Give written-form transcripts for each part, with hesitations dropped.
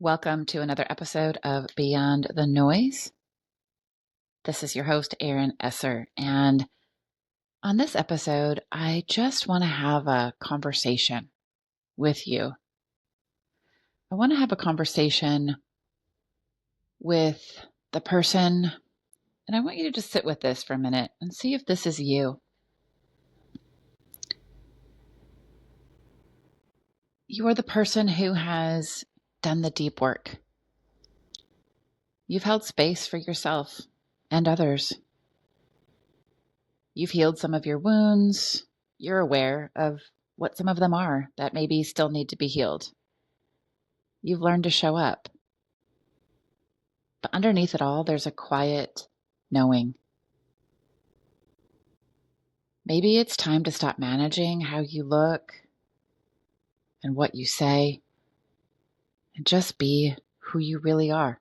Welcome to another episode of Beyond the Noise. This is your host, Erin Esser. And on this episode, I just want to have a conversation with you. I want to have a conversation with the person, and I want you to just sit with this for a minute and see if this is you. You are the person who has done the deep work. You've held space for yourself and others. You've healed some of your wounds. You're aware of what some of them are that maybe still need to be healed. You've learned to show up. But underneath it all, there's a quiet knowing. Maybe it's time to stop managing how you look and what you say and just be who you really are.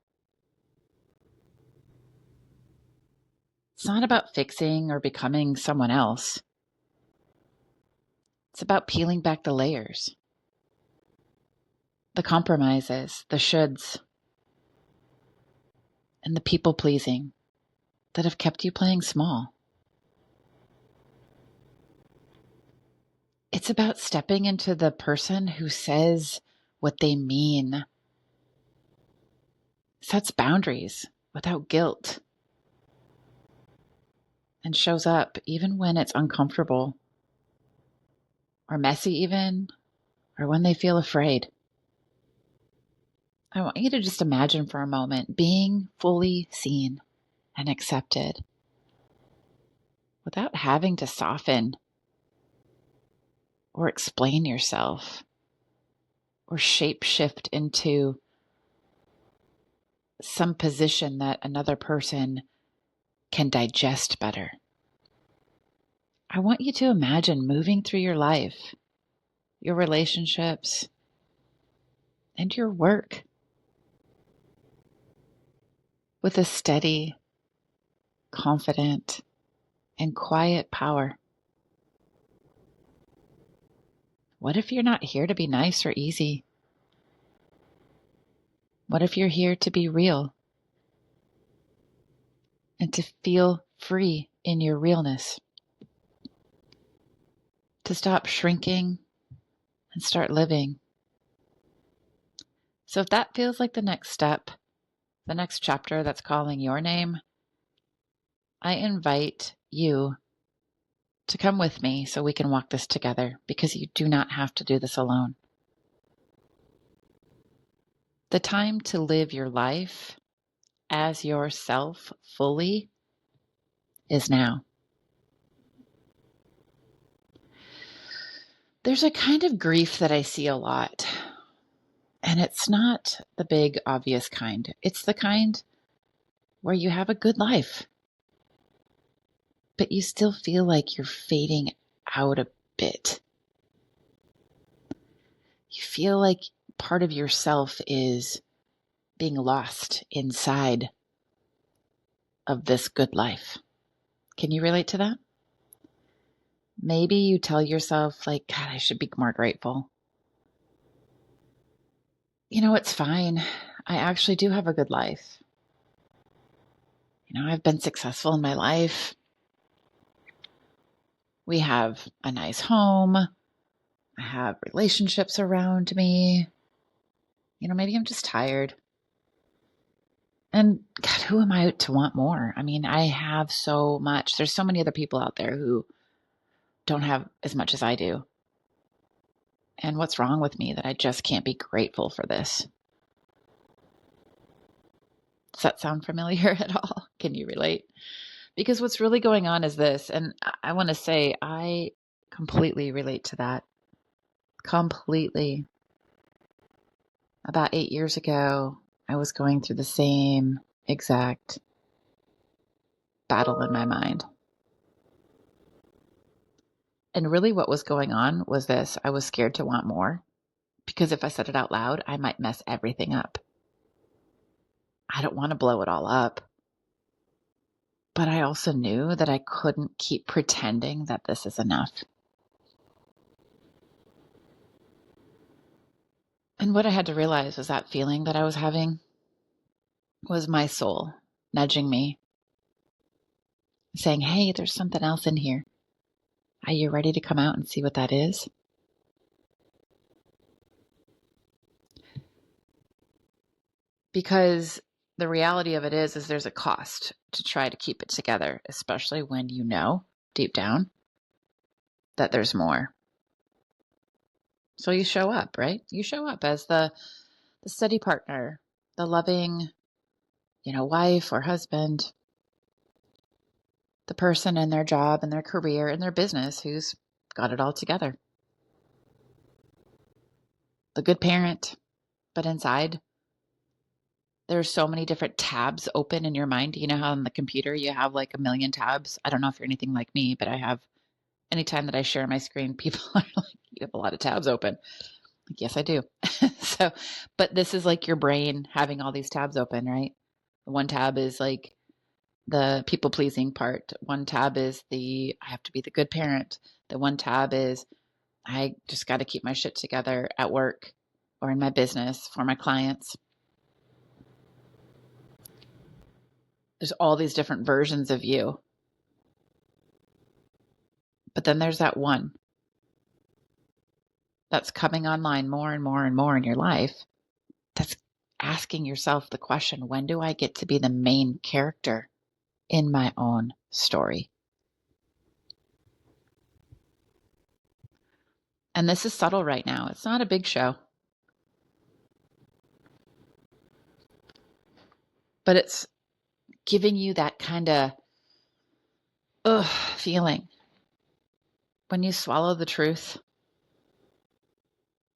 It's not about fixing or becoming someone else. It's about peeling back the layers, the compromises, the shoulds, and the people pleasing that have kept you playing small. It's about stepping into the person who says what they mean, sets boundaries without guilt, and shows up even when it's uncomfortable or messy even, or when they feel afraid. I want you to just imagine for a moment being fully seen and accepted without having to soften or explain yourself or shape shift into some position that another person can digest better. I want you to imagine moving through your life, your relationships, and your work with a steady, confident, and quiet power. What if you're not here to be nice or easy? What if you're here to be real and to feel free in your realness? To stop shrinking and start living. So if that feels like the next step, the next chapter that's calling your name, I invite you to come with me so we can walk this together, because you do not have to do this alone. The time to live your life as yourself fully is now. There's a kind of grief that I see a lot, and it's not the big, obvious kind. It's the kind where you have a good life, but you still feel like you're fading out a bit. You feel like part of yourself is being lost inside of this good life. Can you relate to that? Maybe you tell yourself, like, God, I should be more grateful. You know, it's fine. I actually do have a good life. You know, I've been successful in my life. We have a nice home. I have relationships around me. You know, maybe I'm just tired. And God, who am I to want more? I mean, I have so much. There's so many other people out there who don't have as much as I do. And what's wrong with me that I just can't be grateful for this? Does that sound familiar at all? Can you relate? Because what's really going on is this, and I want to say I completely relate to that. Completely. About 8 years ago, I was going through the same exact battle in my mind. And really what was going on was this. I was scared to want more, because if I said it out loud, I might mess everything up. I don't want to blow it all up. But I also knew that I couldn't keep pretending that this is enough. And what I had to realize was that feeling that I was having was my soul nudging me, saying, hey, there's something else in here. Are you ready to come out and see what that is? Because the reality of it is there's a cost to try to keep it together, especially when you know deep down that there's more. So you show up, right? You show up as the steady partner, the loving, wife or husband, the person in their job and their career and their business who's got it all together. The good parent, but inside there's so many different tabs open in your mind. You know how on the computer you have like a million tabs? I don't know if you're anything like me, but I have, anytime that I share my screen, people are like, you have a lot of tabs open. Like, yes, I do. So, but this is like your brain having all these tabs open, right? One tab is like the people pleasing part. One tab is I have to be the good parent. The one tab is I just got to keep my shit together at work or in my business for my clients. There's all these different versions of you. But then there's that one that's coming online more and more and more in your life that's asking yourself the question, when do I get to be the main character in my own story? And this is subtle right now. It's not a big show, but it's giving you that kind of feeling when you swallow the truth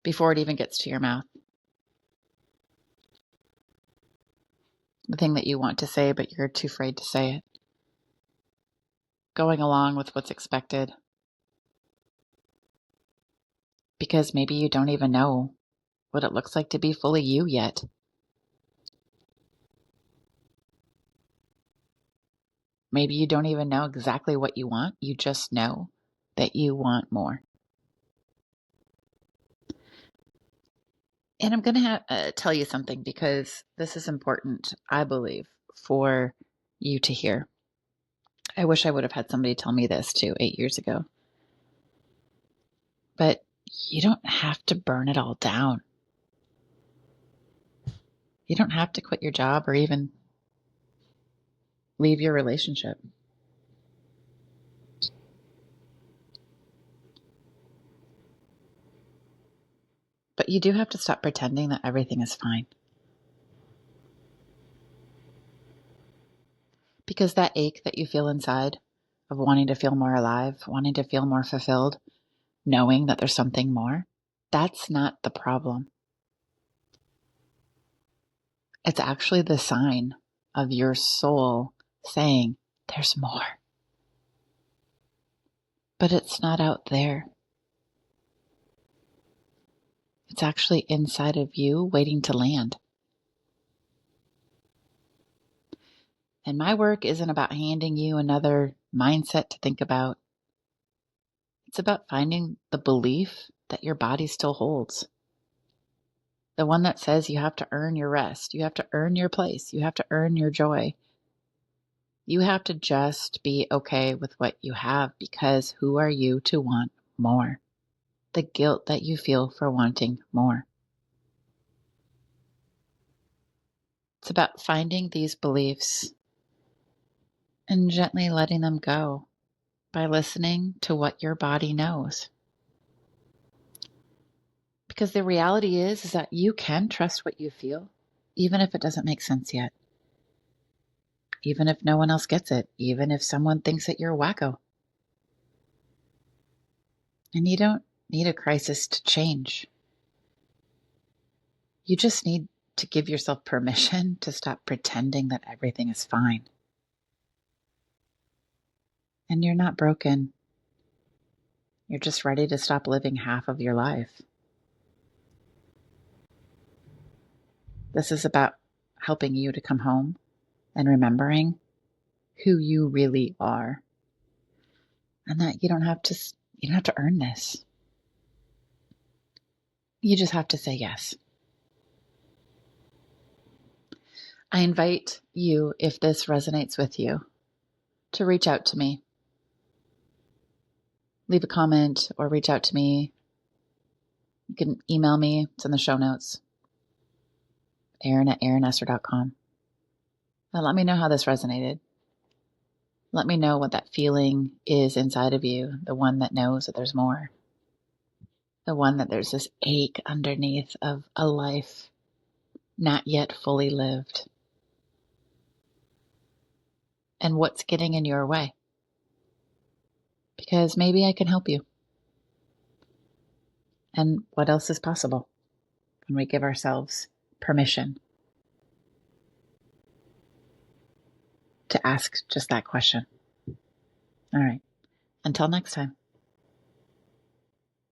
before it even gets to your mouth. The thing that you want to say, but you're too afraid to say it. Going along with what's expected. Because maybe you don't even know what it looks like to be fully you yet. Maybe you don't even know exactly what you want. You just know that you want more. And I'm going to tell you something because this is important, I believe, for you to hear. I wish I would have had somebody tell me this too 8 years ago. But you don't have to burn it all down. You don't have to quit your job or even leave your relationship. But you do have to stop pretending that everything is fine. Because that ache that you feel inside of wanting to feel more alive, wanting to feel more fulfilled, knowing that there's something more, that's not the problem. It's actually the sign of your soul saying, there's more. But it's not out there. It's actually inside of you waiting to land. And my work isn't about handing you another mindset to think about. It's about finding the belief that your body still holds. The one that says you have to earn your rest. You have to earn your place. You have to earn your joy. You have to just be okay with what you have, because who are you to want more? The guilt that you feel for wanting more. It's about finding these beliefs and gently letting them go by listening to what your body knows. Because the reality is that you can trust what you feel, even if it doesn't make sense yet. Even if no one else gets it, even if someone thinks that you're wacko. And you don't need a crisis to change. You just need to give yourself permission to stop pretending that everything is fine. And you're not broken. You're just ready to stop living half of your life. This is about helping you to come home and remembering who you really are. And that you don't have to earn this. You just have to say yes. I invite you, if this resonates with you, to reach out to me. Leave a comment or reach out to me. You can email me. It's in the show notes. Erin@erinesser.com. And let me know how this resonated. Let me know what that feeling is inside of you, the one that knows that there's more, the one that there's this ache underneath of a life not yet fully lived. And what's getting in your way? Because maybe I can help you. And what else is possible when we give ourselves permission to ask just that question? All right. Until next time.